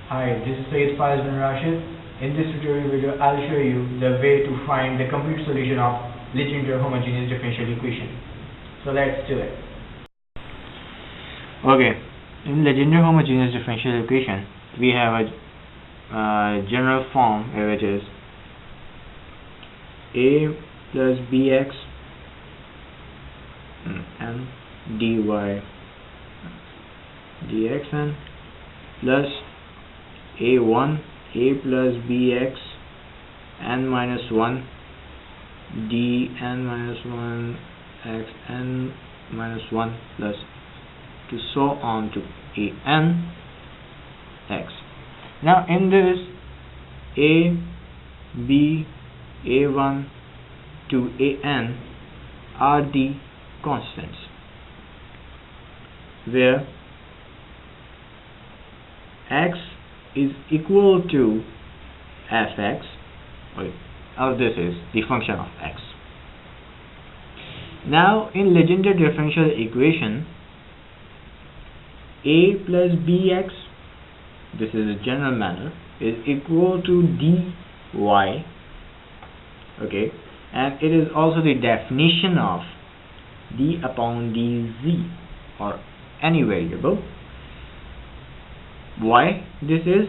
Hi, this is Sayyid Faiz bin Rashid. In this tutorial video, I'll show you the way to find the complete solution of legendre homogeneous differential equation. So let's do it. Okay, in legendre homogeneous differential equation, we have a general form which is a plus bx and dy dxn plus a1 a plus bx n minus 1 d n minus 1 x n minus 1 plus to so on to a n x. Now in this a b a1 to a n are the constants, where x is equal to fx, or this is the function of x. Now in legendre differential equation, a plus bx, this is a general manner, is equal to dy, okay, and it is also the definition of d upon dz or any variable. Why this is?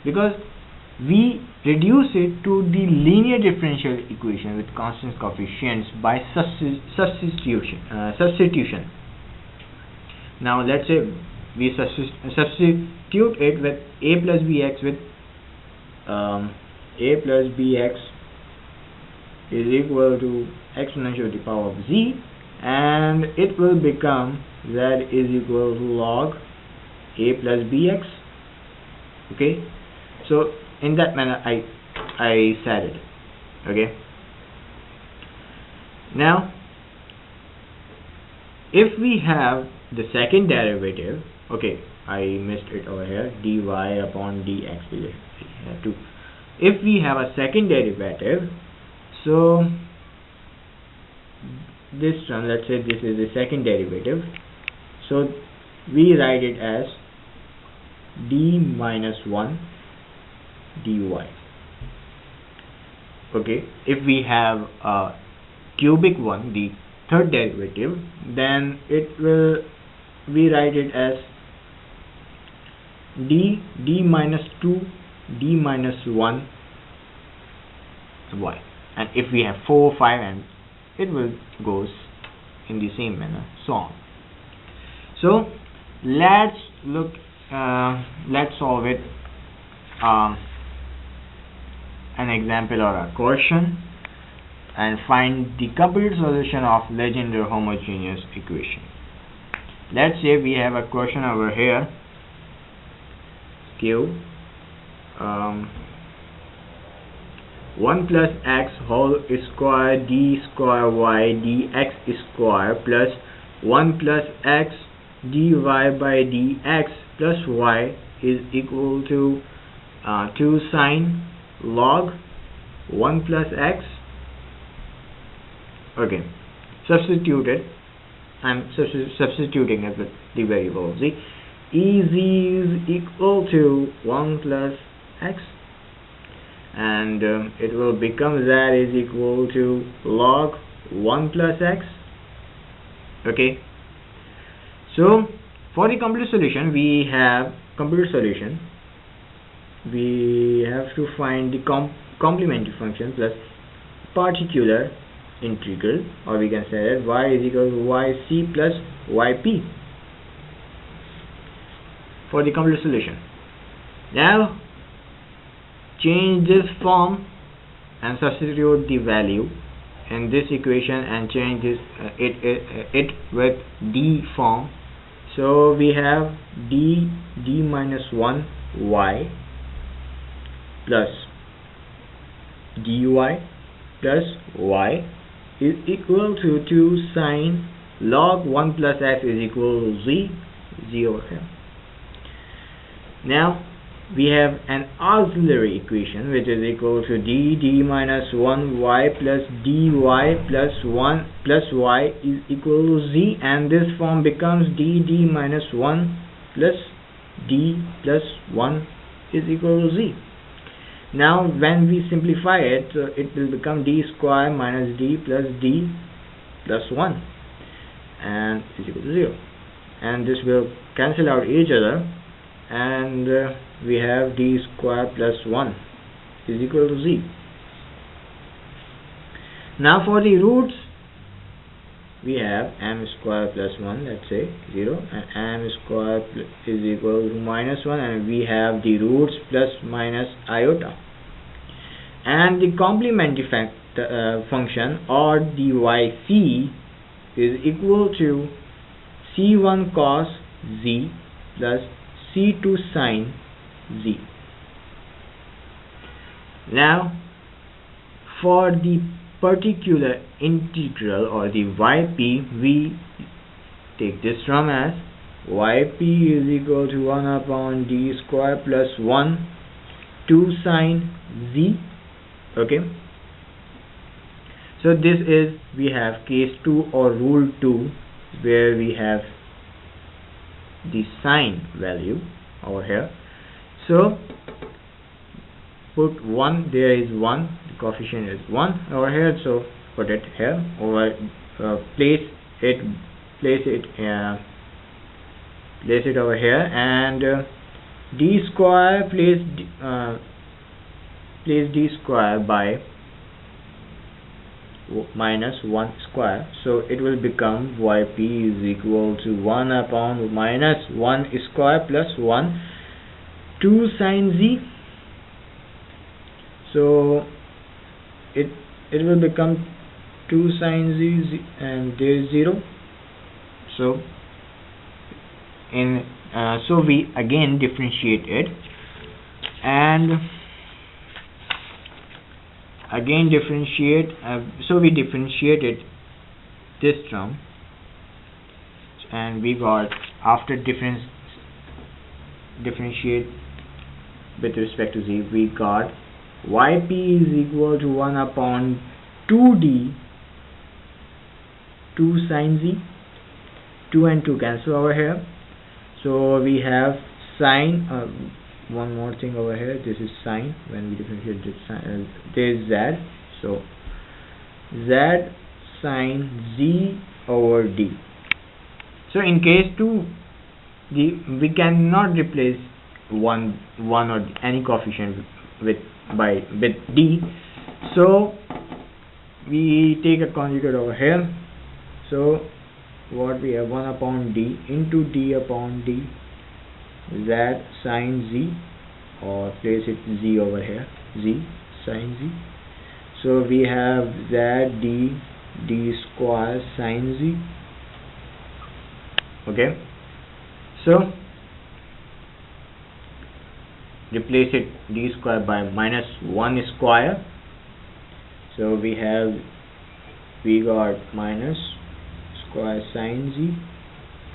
Because we reduce it to the linear differential equation with constant coefficients by substitution. Now let's say we substitute it with a plus bx with a plus bx is equal to exponential to the power of z, and it will become z is equal to log a plus bx. Okay, so in that manner I said it. Okay, now if we have the second derivative, okay, I missed it over here, dy upon dx, if we have a second derivative, so this one, let's say this is the second derivative, so we write it as d minus 1 dy. Okay, if we have a cubic one, the third derivative, then we write it as d minus 2 d minus 1 y. And if we have 4, 5, and it will goes in the same manner, so on. So let's solve it an example or a question and find the complete solution of legendre homogeneous equation. Let's say we have a question over here, q 1 plus x whole square d square y dx square plus 1 plus x dy by dx plus y is equal to 2 sine log 1 plus x. Okay, substituted. I'm substituting it with the variable z. Ez is equal to 1 plus x, and it will become z is equal to log 1 plus x. Okay, so for the complete solution, we have to find the complementary function plus particular integral, or we can say that y is equal to yc plus yp for the complete solution. Now change this form and substitute the value in this equation and change this it with d form. So we have d minus 1 y plus dy plus y is equal to 2 sine log 1 plus x is equal to z over here. Now we have an auxiliary equation which is equal to d minus 1 y plus dy plus 1 plus y is equal to z, and this form becomes d minus 1 plus d plus 1 is equal to z. Now when we simplify it, it will become d square minus d plus 1 and is equal to 0, and this will cancel out each other, and we have d square plus 1 is equal to z. Now for the roots, we have m square plus 1, let's say 0, and m square is equal to minus 1, and we have the roots plus minus iota, and the complementary function, or the yc, is equal to c1 cos z plus c2 sin z. Now for the particular integral, or the yp, we take this term as yp is equal to 1 upon d square plus 1 2 sin z. Okay, so this is, we have case 2 or rule 2, where we have the sine value over here. So put 1, there is 1, the coefficient is 1 over here, so put it here, over place it over here, and d square, place d square by minus 1 square, so it will become yp is equal to 1 upon minus 1 square plus 1 2 sin z. So it will become 2 sin z, and there is 0. So so we again differentiate it, and again differentiate, so we differentiated this term, and we got, after differentiate with respect to z, we got yp is equal to 1 upon 2d 2 sin z. 2 and 2 cancel over here, so we have sine, one more thing over here, this is sine. When we differentiate this sine, there is z, so z sine z over d. So in case 2, we cannot replace one or any coefficient with d, so we take a conjugate over here. So what we have, 1 upon d into d upon d, z sin z, or place it z over here, z sin z. So we have z d square sin z. Okay, so replace it d square by minus 1 square, so we got minus square sin z,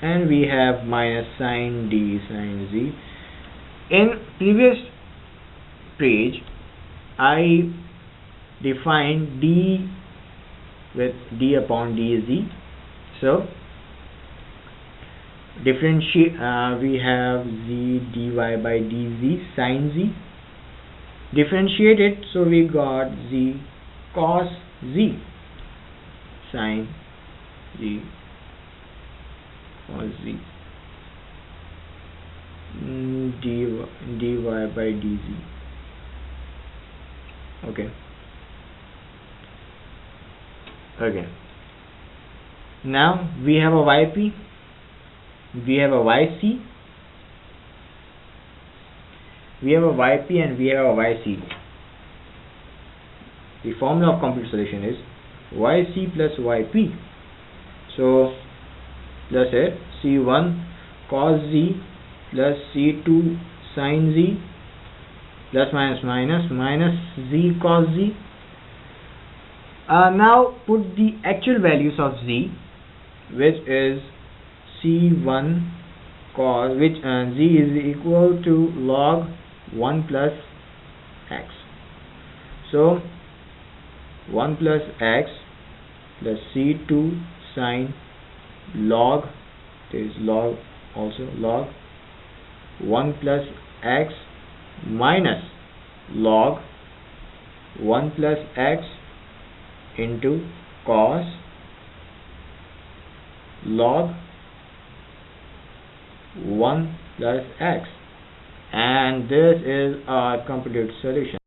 and we have minus sin d sin z. In previous page I defined d with d upon dz, so differentiate, we have z dy by dz sin z, differentiate it, so we got z cos z sin z cos z dy by dz. Okay, now we have a yp, we have a yc, we have a yp, and we have a yc. The formula of complete solution is yc plus yp. So plus it, c1 cos z plus c2 sin z plus minus z cos z. Now put the actual values of z, which is c1 cos, which z is equal to log 1 plus x. So 1 plus x plus c2 sin log, there is log also, log 1 plus x minus log 1 plus x into cos log 1 plus x, and this is our complete solution.